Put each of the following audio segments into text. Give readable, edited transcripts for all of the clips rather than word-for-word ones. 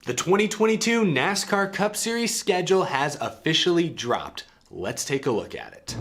The 2022 NASCAR Cup Series schedule has officially dropped. Let's take a look at it.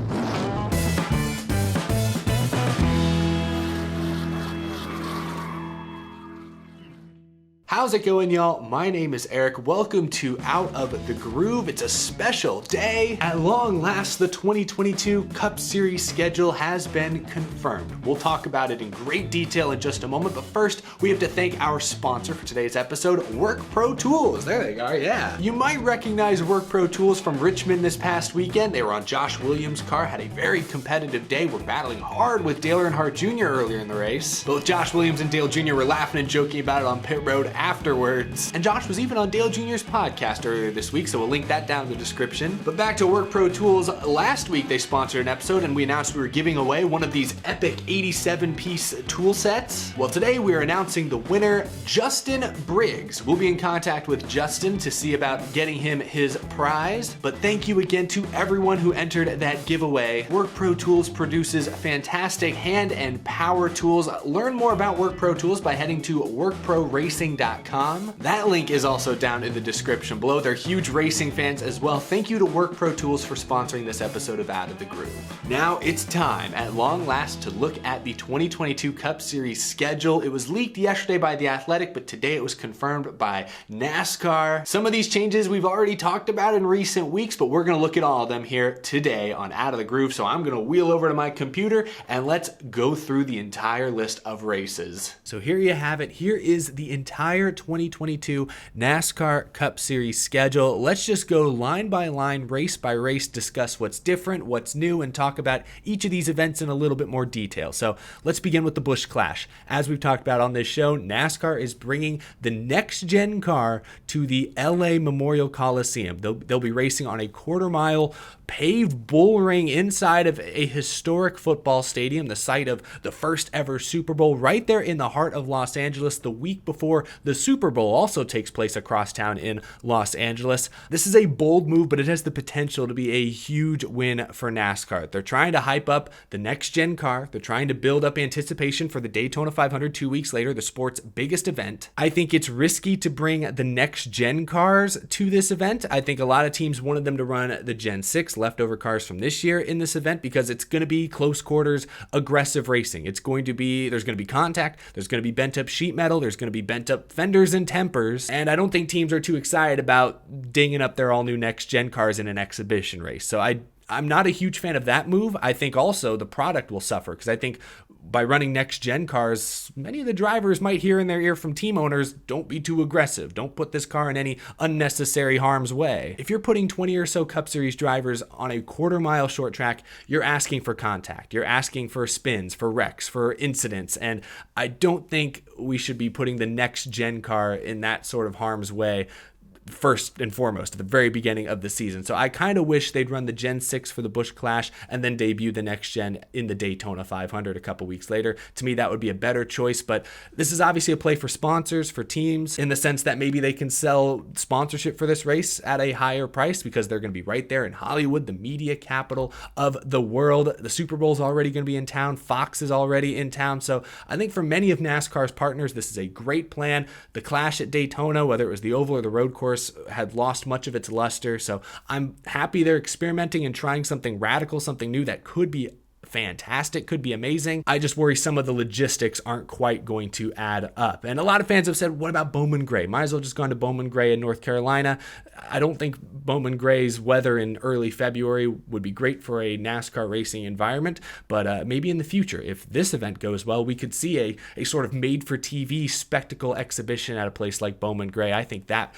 How's it going, y'all? My name is Eric. Welcome to Out of the Groove. It's a special day. At long last, the 2022 Cup Series schedule has been confirmed. We'll talk about it in great detail in just a moment, but first, we have to thank our sponsor for today's episode, Work Pro Tools. There they are, yeah. You might recognize Work Pro Tools from Richmond this past weekend. They were on Josh Williams' car, had a very competitive day. Were battling hard with Dale Earnhardt Jr. earlier in the race. Both Josh Williams and Dale Jr. were laughing and joking about it on pit road afterwards. And Josh was even on Dale Jr.'s podcast earlier this week, so we'll link that down in the description. But back to Work Pro Tools. Last week they sponsored an episode and we announced we were giving away one of these epic 87-piece tool sets. Well, today we are announcing the winner, Justin Briggs. We'll be in contact with Justin to see about getting him his prize. But thank you again to everyone who entered that giveaway. Work Pro Tools produces fantastic hand and power tools. Learn more about Work Pro Tools by heading to workproracing.com. That link is also down in the description below. They're huge racing fans as well. Thank you to Work Pro Tools for sponsoring this episode of Out of the Groove. Now it's time, at long last, to look at the 2022 Cup Series schedule. It was leaked yesterday by The Athletic, but today it was confirmed by NASCAR. Some of these changes we've already talked about in recent weeks, but we're gonna look at all of them here today on Out of the Groove. So I'm gonna wheel over to my computer and let's go through the entire list of races. So here you have it. Here is the entire 2022 NASCAR Cup Series schedule. Let's just go line by line, race by race, discuss what's different, what's new, and talk about each of these events in a little bit more detail. So let's begin with the Busch Clash. As we've talked about on this show, NASCAR is bringing the next-gen car to the LA Memorial Coliseum. They'll be racing on a quarter-mile paved bull ring inside of a historic football stadium, the site of the first ever Super Bowl, right there in the heart of Los Angeles, the week before the Super Bowl also takes place across town in Los Angeles. This is a bold move, but it has the potential to be a huge win for NASCAR. They're trying to hype up the next-gen car. They're trying to build up anticipation for the Daytona 500 2 weeks later, the sport's biggest event. I think it's risky to bring the next-gen cars to this event. I think a lot of teams wanted them to run the Gen 6 leftover cars from this year in this event because it's going to be close quarters, aggressive racing. There's going to be contact, there's going to be bent up sheet metal, there's going to be bent up fenders and tempers, and I don't think teams are too excited about dinging up their all new next gen cars in an exhibition race. So I'm not a huge fan of that move. I think also the product will suffer because I think by running next-gen cars, many of the drivers might hear in their ear from team owners, don't be too aggressive. Don't put this car in any unnecessary harm's way. If you're putting 20 or so Cup Series drivers on a quarter-mile short track, you're asking for contact. You're asking for spins, for wrecks, for incidents, and I don't think we should be putting the next-gen car in that sort of harm's way first and foremost at the very beginning of the season. So I kind of wish they'd run the Gen 6 for the Busch Clash and then debut the next gen in the Daytona 500 a couple weeks later. To me, that would be a better choice, but this is obviously a play for sponsors, for teams, in the sense that maybe they can sell sponsorship for this race at a higher price because they're going to be right there in Hollywood, the media capital of the world. The Super Bowl is already going to be in town. Fox is already in town. So I think for many of NASCAR's partners, this is a great plan. The Clash at Daytona, whether it was the oval or the road course, had lost much of its luster. So I'm happy they're experimenting and trying something radical, something new that could be fantastic, could be amazing. I just worry some of the logistics aren't quite going to add up. And a lot of fans have said, what about Bowman Gray? Might as well just gone to Bowman Gray in North Carolina. I don't think Bowman Gray's weather in early February would be great for a NASCAR racing environment, but maybe in the future, if this event goes well, we could see a sort of made-for-TV spectacle exhibition at a place like Bowman Gray. I think that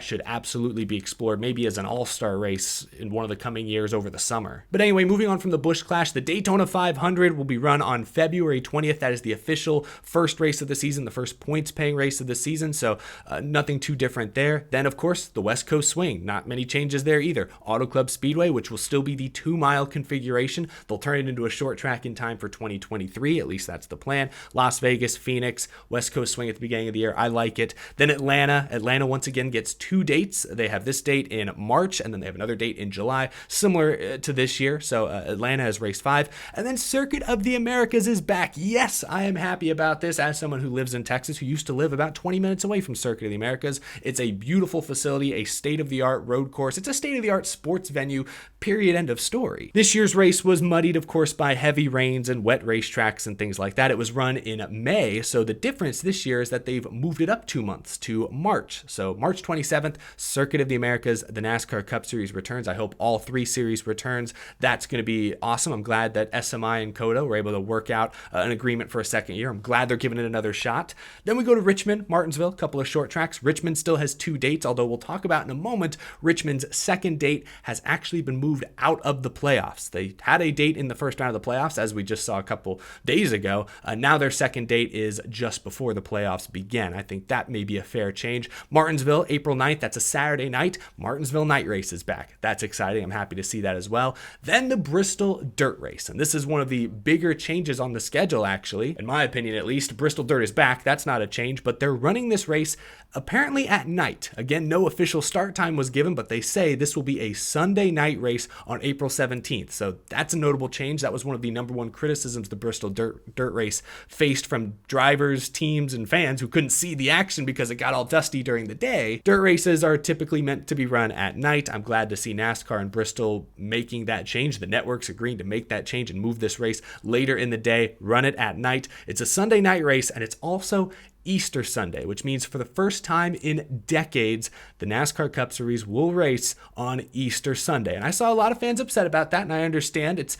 should absolutely be explored, maybe as an all-star race in one of the coming years over the summer. But anyway, moving on from the Busch Clash, the Daytona 500 will be run on February 20th. That is the official first race of the season, the first points-paying race of the season, so nothing too different there. Then, of course, the West Coast Swing. Not many changes there either. Auto Club Speedway, which will still be the 2-mile configuration. They'll turn it into a short track in time for 2023. At least that's the plan. Las Vegas, Phoenix, West Coast Swing at the beginning of the year. I like it. Then Atlanta. Atlanta once again gets 2 dates. They have this date in March, and then they have another date in July, similar to this year. So Atlanta has race 5. 2025. And then Circuit of the Americas is back. Yes, I am happy about this as someone who lives in Texas, who used to live about 20 minutes away from Circuit of the Americas. It's a beautiful facility, a state-of-the-art road course. It's a state-of-the-art sports venue, period, end of story. This year's race was muddied, of course, by heavy rains and wet racetracks and things like that. It was run in May, so the difference this year is that they've moved it up 2 months to March. So March 27th, Circuit of the Americas, the NASCAR Cup Series returns. I hope all 3 series returns. That's going to be awesome. I'm glad that SMI and COTA were able to work out an agreement for a second year. I'm glad they're giving it another shot. Then we go to Richmond, Martinsville, a couple of short tracks. Richmond still has 2 dates, although we'll talk about in a moment, Richmond's second date has actually been moved out of the playoffs. They had a date in the first round of the playoffs, as we just saw a couple days ago. Now their second date is just before the playoffs begin. I think that may be a fair change. Martinsville, April 9th, that's a Saturday night. Martinsville night race is back. That's exciting. I'm happy to see that as well. Then the Bristol Dirt Race, and this is one of the bigger changes on the schedule, actually. In my opinion, at least, Bristol Dirt is back. That's not a change, but they're running this race apparently at night. Again, no official start time was given, but they say this will be a Sunday night race on April 17th. So that's a notable change. That was one of the number one criticisms the Bristol Dirt Race faced from drivers, teams, and fans who couldn't see the action because it got all dusty during the day. Dirt races are typically meant to be run at night. I'm glad to see NASCAR and Bristol making that change. The networks agreeing to make that change and move this race later in the day, run it at night. It's a Sunday night race, and it's also Easter Sunday, which means for the first time in decades, the NASCAR Cup Series will race on Easter Sunday. And I saw a lot of fans upset about that, and I understand.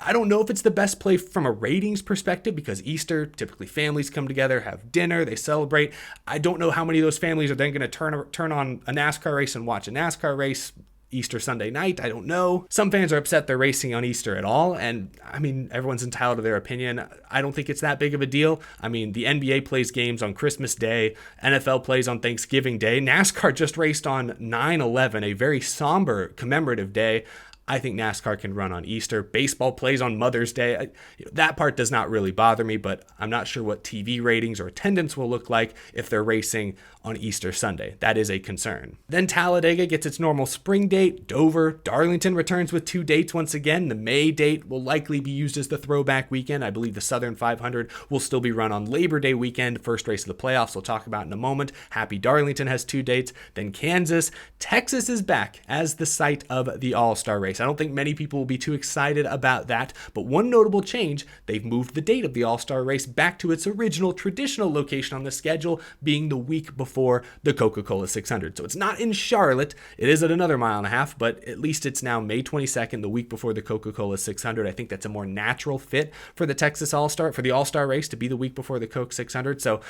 I don't know if it's the best play from a ratings perspective, because Easter, typically families come together, have dinner, they celebrate. I don't know how many of those families are then going to turn on a NASCAR race and watch a NASCAR race Easter Sunday night. I don't know. Some fans are upset they're racing on Easter at all, and I mean, everyone's entitled to their opinion. I don't think it's that big of a deal. I mean, the NBA plays games on Christmas Day, NFL plays on Thanksgiving Day. NASCAR just raced on 9/11, a very somber commemorative day. I think NASCAR can run on Easter. Baseball plays on Mother's Day. That part does not really bother me, but I'm not sure what TV ratings or attendance will look like if they're racing on Easter Sunday. That is a concern. Then Talladega gets its normal spring date. Dover, Darlington returns with 2 dates once again. The May date will likely be used as the throwback weekend. I believe the Southern 500 will still be run on Labor Day weekend, first race of the playoffs we'll talk about in a moment. Happy Darlington has 2 dates. Then Kansas. Texas is back as the site of the All-Star race. I don't think many people will be too excited about that, but one notable change, they've moved the date of the All-Star race back to its original traditional location on the schedule, being the week before the Coca-Cola 600. So it's not in Charlotte, it is at another 1.5 miles, but at least it's now May 22nd, the week before the Coca-Cola 600. I think that's a more natural fit for the Texas All-Star, for the All-Star race to be the week before the Coke 600. So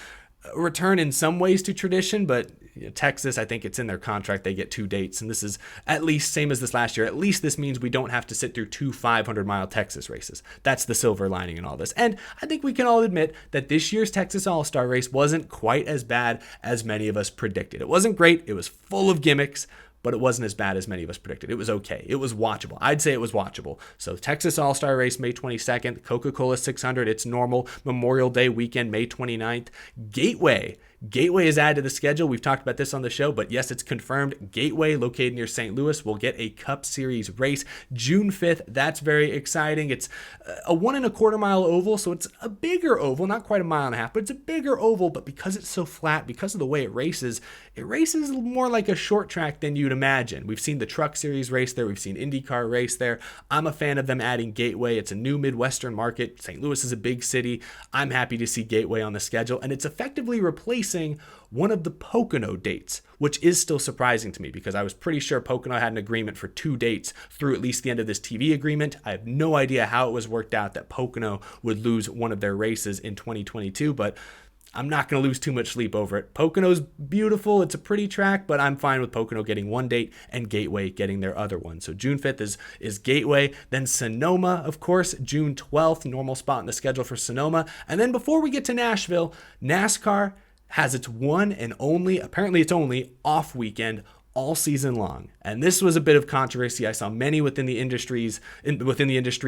a return in some ways to tradition, but Texas, I think it's in their contract. They get 2 dates, and this is at least same as this last year. At least this means we don't have to sit through 2 500-mile Texas races. That's the silver lining in all this. And I think we can all admit that this year's Texas All-Star race wasn't quite as bad as many of us predicted. It wasn't great. It was full of gimmicks, but it wasn't as bad as many of us predicted. It was okay. It was watchable. I'd say it was watchable. So Texas All-Star race, May 22nd. Coca-Cola 600, it's normal. Memorial Day weekend, May 29th. Gateway is added to the schedule. We've talked about this on the show, but yes, it's confirmed. Gateway, located near St. Louis, will get a Cup Series race June 5th. That's very exciting. It's a 1.25 mile oval, so it's a bigger oval, not quite 1.5 miles, but it's a bigger oval. But because it's so flat, because of the way it races more like a short track than you'd imagine. We've seen the Truck Series race there. We've seen IndyCar race there. I'm a fan of them adding Gateway. It's a new Midwestern market. St. Louis is a big city. I'm happy to see Gateway on the schedule, and it's effectively replacing one of the Pocono dates, which is still surprising to me because I was pretty sure Pocono had an agreement for 2 dates through at least the end of this TV agreement. I have no idea how it was worked out that Pocono would lose one of their races in 2022, but I'm not going to lose too much sleep over it. Pocono's beautiful. It's a pretty track, but I'm fine with Pocono getting 1 date and Gateway getting their other one. So June 5th is Gateway. Then Sonoma, of course, June 12th, normal spot in the schedule for Sonoma. And then before we get to Nashville, NASCAR has its one and only, apparently its only, off weekend all season long. And this was a bit of controversy. I saw many within the industry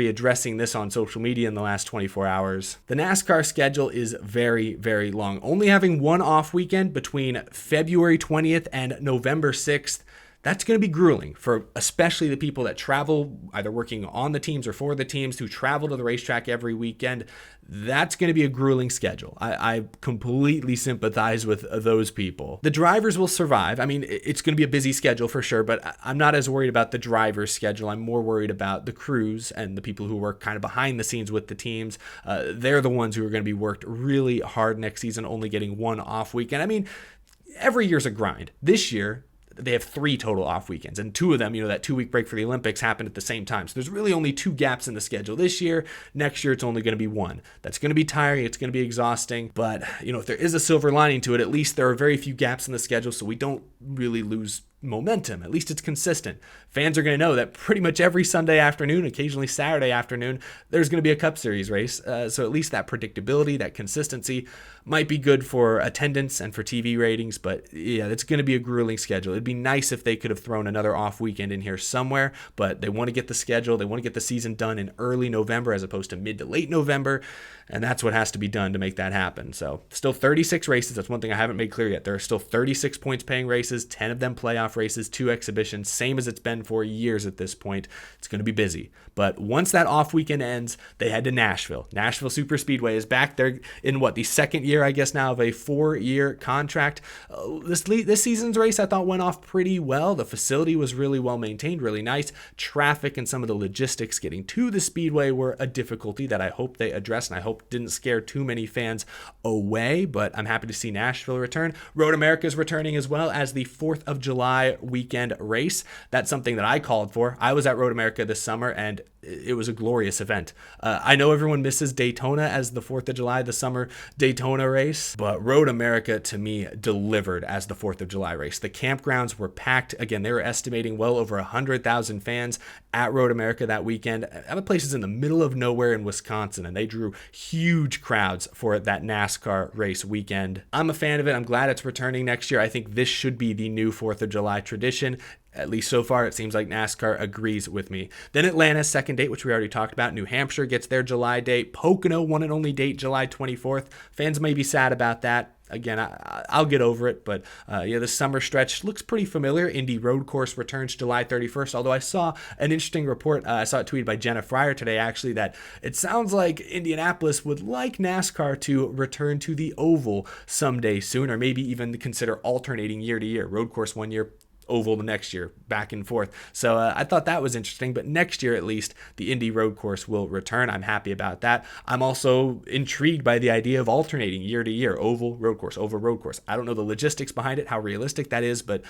addressing this on social media in the last 24 hours. The NASCAR schedule is very, very long. Only having one off weekend between February 20th and November 6th, That's going to be grueling for especially the people that travel, either working on the teams or for the teams, who travel to the racetrack every weekend. That's going to be a grueling schedule. I completely sympathize with those people. The drivers will survive. I mean, it's going to be a busy schedule for sure, but I'm not as worried about the driver's schedule. I'm more worried about the crews and the people who work kind of behind the scenes with the teams. They're the ones who are going to be worked really hard next season, only getting one off weekend. I mean, every year's a grind. This year, they have 3 total off weekends, and 2 of them, that 2-week break for the Olympics happened at the same time. So there's really only 2 gaps in the schedule this year. Next year, it's only going to be 1. That's going to be tiring. It's going to be exhausting. But, if there is a silver lining to it, at least there are very few gaps in the schedule, so we don't really lose momentum. At least it's consistent. Fans are going to know that pretty much every Sunday afternoon, occasionally Saturday afternoon, there's going to be a Cup Series race. So at least that predictability, that consistency might be good for attendance and for TV ratings. But yeah, it's going to be a grueling schedule. It'd be nice if they could have thrown another off weekend in here somewhere, but they want to get the schedule. They want to get the season done in early November as opposed to mid to late November. And that's what has to be done to make that happen. So still 36 races. That's one thing I haven't made clear yet. There are still 36 points paying races, 10 of them playoff races, 2 exhibitions, same as it's been for years at this point. It's going to be busy. But once that off weekend ends, they head to Nashville. Nashville Super Speedway is back. They're in the second year, I guess now, of a 4-year contract. This season's race I thought went off pretty well. The facility was really well maintained, really nice. Traffic and some of the logistics getting to the speedway were a difficulty that I hope they addressed, and I hope didn't scare too many fans away. But I'm happy to see Nashville return. Road America is returning as well as the 4th of July weekend race. That's something that I called for. I was at Road America this summer, and it was a glorious event. I know everyone misses Daytona as the 4th of July, the summer Daytona race, but Road America to me delivered as the 4th of July race. The campgrounds were packed. Again, they were estimating well over 100,000 fans at Road America that weekend. The place is in the middle of nowhere in Wisconsin, and they drew huge crowds for that NASCAR race weekend. I'm a fan of it. I'm glad it's returning next year. I think this should be the new 4th of July tradition. At least so far, it seems like NASCAR agrees with me. Then Atlanta's second date, which we already talked about. New Hampshire gets their July date. Pocono, one and only date, July 24th. Fans may be sad about that. Again, I'll get over it, but the summer stretch looks pretty familiar. Indy Road Course returns July 31st, although I saw an interesting report. I saw it tweeted by Jenna Fryer today, actually, that it sounds like Indianapolis would like NASCAR to return to the oval someday soon, or maybe even consider alternating year to year. Road Course one year, oval the next year, back and forth. So I thought that was interesting, but next year at least the Indy Road Course will return. I'm happy about that. I'm also intrigued by the idea of alternating year to year, oval, road course, oval, road course. I don't know the logistics behind it, how realistic that is, but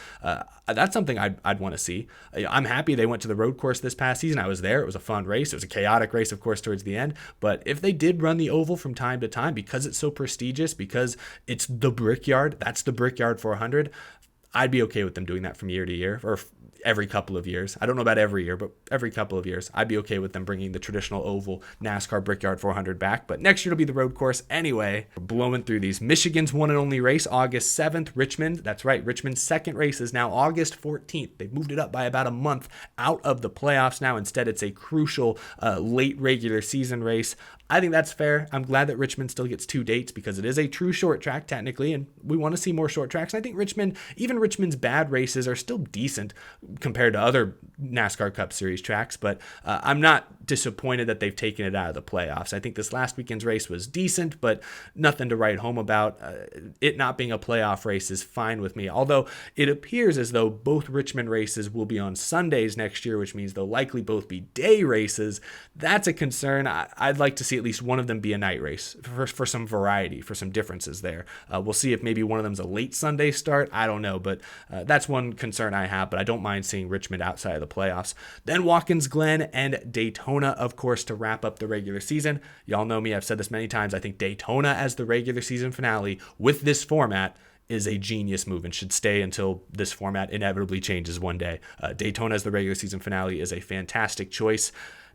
that's something I'd want to see. I'm happy they went to the road course this past season. I was there. It was a fun race. It was a chaotic race, of course, towards the end, but if they did run the oval from time to time, because it's so prestigious, because it's the Brickyard, that's the Brickyard 400, I'd be okay with them doing that from year to year, or every couple of years. I don't know about every year, but every couple of years, I'd be okay with them bringing the traditional oval NASCAR Brickyard 400 back. But next year it'll be the road course anyway. We're blowing through these. Michigan's one and only race, August 7th. Richmond, that's right, Richmond's second race is now August 14th. They've moved it up by about a month out of the playoffs now. Instead, it's a crucial late regular season race. I think that's fair. I'm glad that Richmond still gets 2 dates because it is a true short track technically, and we want to see more short tracks. And I think Richmond's bad races are still decent compared to other NASCAR Cup Series tracks, but I'm not disappointed that they've taken it out of the playoffs. I think this last weekend's race was decent, but nothing to write home about. It not being a playoff race is fine with me, although it appears as though both Richmond races will be on Sundays next year, which means they'll likely both be day races. That's a concern. I'd like to see at least one of them be a night race for some variety, for some differences there. We'll see if maybe one of them's a late Sunday start. I don't know, but that's one concern I have, but I don't mind seeing Richmond outside of the playoffs. Then Watkins Glen and Daytona, of course, to wrap up the regular season. Y'all know me, I've said this many times. I think Daytona as the regular season finale with this format is a genius move and should stay until this format inevitably changes one day. Daytona as the regular season finale is a fantastic choice.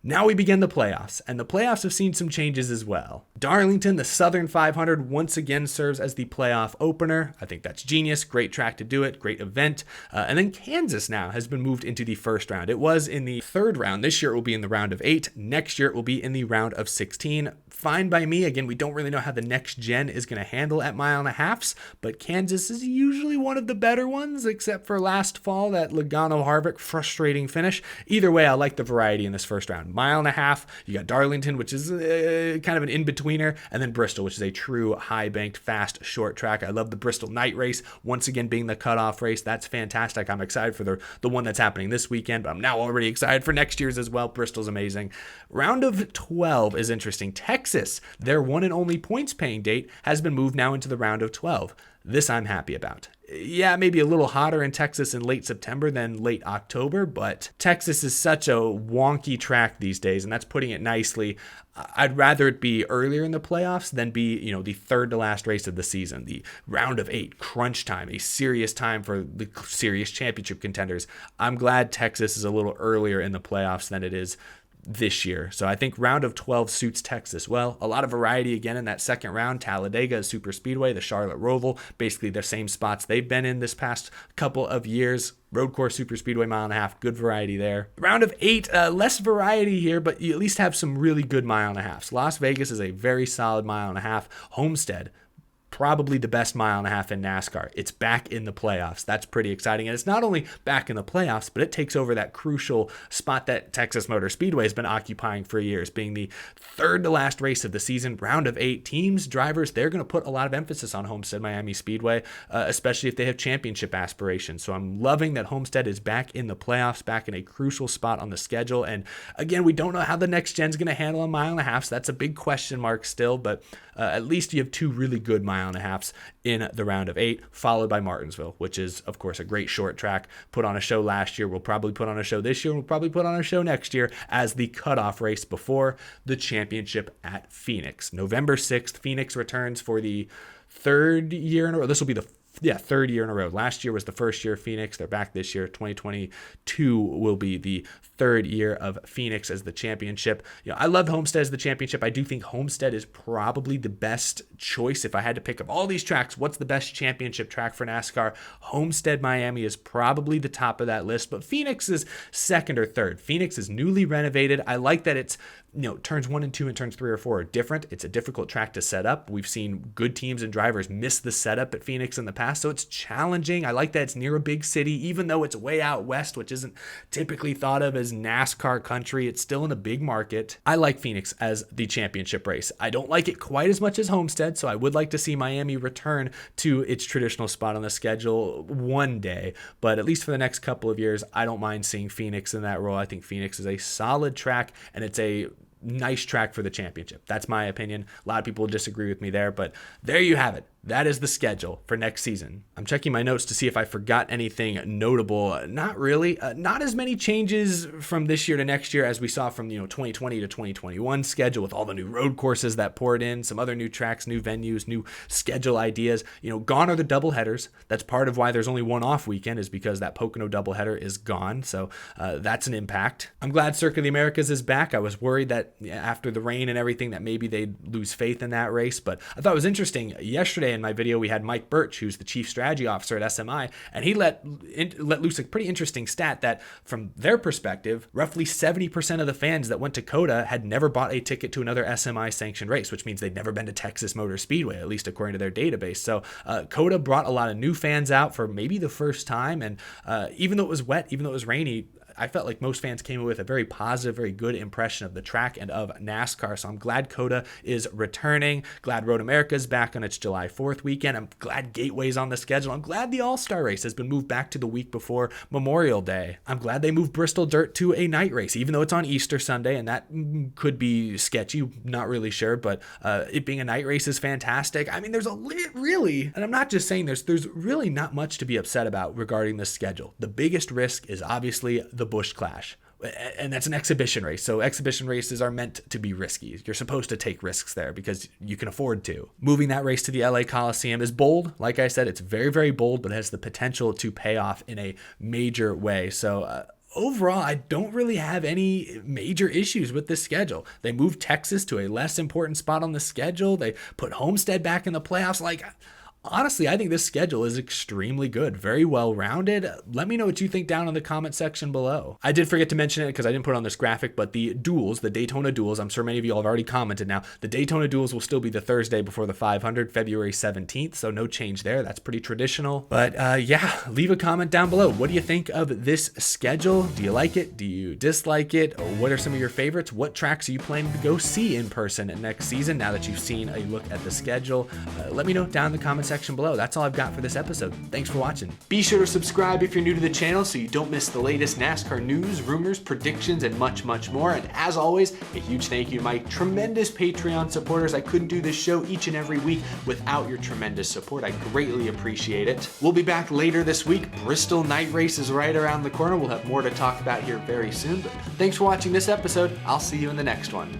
Now we begin the playoffs, and the playoffs have seen some changes as well. Darlington, the Southern 500, once again serves as the playoff opener. I think that's genius. Great track to do it. Great event. And then Kansas now has been moved into the first round. It was in the third round. This year it will be in the round of 8. Next year it will be in the round of 16. Fine by me. Again, we don't really know how the next gen is going to handle at mile and a halfs, but Kansas is usually one of the better ones, except for last fall, that Logano-Harvick frustrating finish. Either way, I like the variety in this first round. Mile and a half, you got Darlington, which is kind of an in-betweener, and then Bristol, which is a true high-banked, fast, short track. I love the Bristol night race, once again being the cutoff race. That's fantastic. I'm excited for the one that's happening this weekend, but I'm now already excited for next year's as well. Bristol's amazing. Round of 12 is interesting. Texas, their one and only points-paying date, has been moved now into the round of 12. This I'm happy about. Yeah, maybe a little hotter in Texas in late September than late October, but Texas is such a wonky track these days, and that's putting it nicely. I'd rather it be earlier in the playoffs than be, the third to last race of the season, the round of 8, crunch time, a serious time for the serious championship contenders. I'm glad Texas is a little earlier in the playoffs than it is this year. So I think round of 12 suits Texas well. A lot of variety again in that second round. Talladega is super speedway, the Charlotte Roval, basically the same spots they've been in this past couple of years. Road course, super speedway, mile and a half, good variety there. Round of 8, less variety here, but you at least have some really good mile and a halves. Las Vegas is a very solid mile and a half. Homestead, probably the best mile and a half in NASCAR. It's back in the playoffs. That's pretty exciting. And it's not only back in the playoffs, but it takes over that crucial spot that Texas Motor Speedway has been occupying for years, being the third to last race of the season. Round of 8, teams, drivers, they're going to put a lot of emphasis on Homestead Miami Speedway, especially if they have championship aspirations. So I'm loving that Homestead is back in the playoffs, back in a crucial spot on the schedule. And again, we don't know how the next gen's going to handle a mile and a half, so that's a big question mark still, but at least you have 2 really good mile and a halves in the round of 8, followed by Martinsville, which is, of course, a great short track. Put on a show last year. We'll probably put on a show this year. We'll probably put on a show next year as the cutoff race before the championship at Phoenix. November 6th, Phoenix returns for the third year in a row. This will be the third year in a row. Last year was the first year of Phoenix. They're back this year. 2022 will be the third year of Phoenix as the championship. I love Homestead as the championship. I do think Homestead is probably the best choice. If I had to pick up all these tracks, what's the best championship track for NASCAR? Homestead Miami is probably the top of that list, but Phoenix is second or third. Phoenix is newly renovated. I like that it's turns 1 and 2 and turns 3 or 4 are different. It's a difficult track to set up. We've seen good teams and drivers miss the setup at Phoenix in the past, so it's challenging. I like that it's near a big city, even though it's way out west, which isn't typically thought of as NASCAR country. It's still in a big market. I like Phoenix as the championship race. I don't like it quite as much as Homestead, so I would like to see Miami return to its traditional spot on the schedule one day, but at least for the next couple of years, I don't mind seeing Phoenix in that role. I think Phoenix is a solid track, and it's a nice track for the championship. That's my opinion. A lot of people disagree with me there, but there you have it. That is the schedule for next season. I'm checking my notes to see if I forgot anything notable. Not really. Not as many changes from this year to next year as we saw from 2020 to 2021 schedule with all the new road courses that poured in, some other new tracks, new venues, new schedule ideas. Gone are the double headers. That's part of why there's only one off weekend, is because that Pocono doubleheader is gone. So that's an impact. I'm glad Circuit of the Americas is back. I was worried that after the rain and everything that maybe they'd lose faith in that race, but I thought it was interesting. Yesterday in my video, we had Mike Birch, who's the chief strategy officer at SMI, and he let loose a pretty interesting stat that from their perspective, roughly 70% of the fans that went to COTA had never bought a ticket to another SMI sanctioned race, which means they'd never been to Texas Motor Speedway, at least according to their database. So COTA brought a lot of new fans out for maybe the first time, and even though it was wet, even though it was rainy, I felt like most fans came away with a very positive, very good impression of the track and of NASCAR. So I'm glad COTA is returning. Glad Road America is back on its July 4th weekend. I'm glad Gateway's on the schedule. I'm glad the All-Star race has been moved back to the week before Memorial Day. I'm glad they moved Bristol Dirt to a night race, even though it's on Easter Sunday, and that could be sketchy. Not really sure, but it being a night race is fantastic. I mean, there's really, and I'm not just saying there's really not much to be upset about regarding the schedule. The biggest risk is obviously the Busch Clash. And that's an exhibition race. So exhibition races are meant to be risky. You're supposed to take risks there because you can afford to. Moving that race to the LA Coliseum is bold. Like I said, it's very, very bold, but it has the potential to pay off in a major way. So overall, I don't really have any major issues with this schedule. They moved Texas to a less important spot on the schedule. They put Homestead back in the playoffs. Like, honestly, I think this schedule is extremely good, very well-rounded. Let me know what you think down in the comment section below. I did forget to mention it because I didn't put it on this graphic, but the duels, the Daytona duels, I'm sure many of you all have already commented now. The Daytona duels will still be the Thursday before the 500, February 17th, so no change there. That's pretty traditional. But yeah, leave a comment down below. What do you think of this schedule? Do you like it? Do you dislike it? Or what are some of your favorites? What tracks are you planning to go see in person next season now that you've seen a look at the schedule? Let me know down in the comment section below. That's all I've got for this episode. Thanks for watching. Be sure to subscribe if you're new to the channel so you don't miss the latest NASCAR news, rumors, predictions, and much, much more. And as always, a huge thank you to my tremendous Patreon supporters. I couldn't do this show each and every week without your tremendous support. I greatly appreciate it. We'll be back later this week. Bristol night race is right around the corner. We'll have more to talk about here very soon. But thanks for watching this episode. I'll see you in the next one.